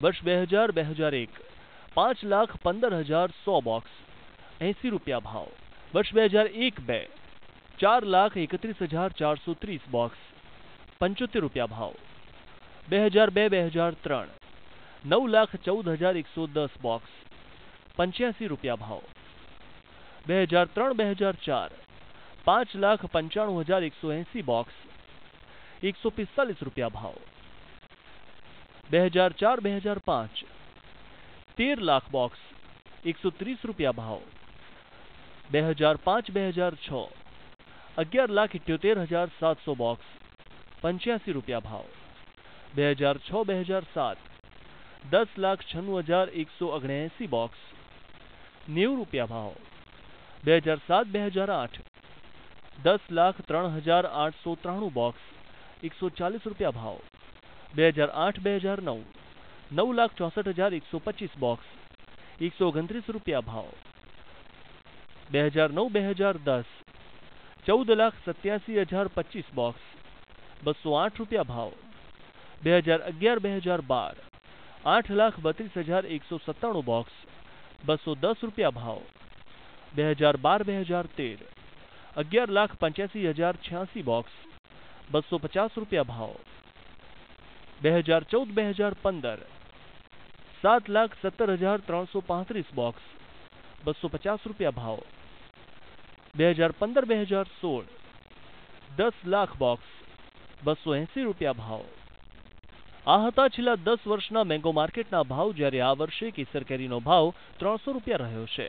વર્ષ 2000-2001 5,15,100 બોક્સ 80 રૂપિયા ભાવ. વર્ષ 2001-2 4,31,430 બોક્સ 75 રૂપિયા ભાવ. 2002-2003 9,14,110 બોક્સ 85 રૂપિયા ભાવ. 2003-2004 5,95,180 બોક્સ 145 રૂપિયા ભાવ. 2004-2005 13 લાખ બોક્સ 130 રૂપિયા ભાવ. 2005-2006 11,78,700 બોક્સ 85 રૂપિયા ભાવ. 2006-2007 10,96,179 બોક્સ 90 રૂપિયા ભાવ. 2007-2008 10,03,893 બોક્સ 140 રૂપિયા ભાવ. 2008-2009 9,64,125 બોક્સ 129 રૂપિયા ભાવ. 2009-2010 14,87,025 બોક્સ 208 રૂપિયા ભાવ. 2011-2012 8,32,197 બોક્સ 210 રૂપિયા ભાવ. 2012-2013 11,85,086 બોક્સ 250 રૂપિયા ભાવ. 2014-2015 7,17,335 બોક્સ 250 રૂપિયા ભાવ. 2015-2016 10 લાખ બોક્સ 280 રૂપિયા ભાવ. આ હતા છેલ્લા 10 વર્ષના મેંગો માર્કેટના ભાવ, જ્યારે આ વર્ષે કેસર કેરીનો ભાવ 300 રૂપિયા રહ્યો છે.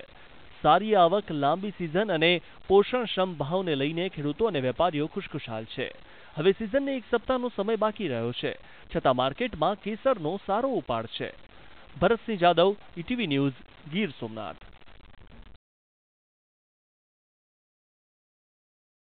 સારી આવક, લાંબી સિઝન અને પોષણક્ષમ ભાવને લઈને ખેડૂતો અને વેપારીઓ ખુશખુશાલ છે. હવે સિઝનને એક સપ્તાહનો સમય બાકી રહ્યો છે, છતાં માર્કેટમાં કેસરનો સારો ઉપાડ છે. Bharatsinh Jadav, ETV news, Gir Somnath.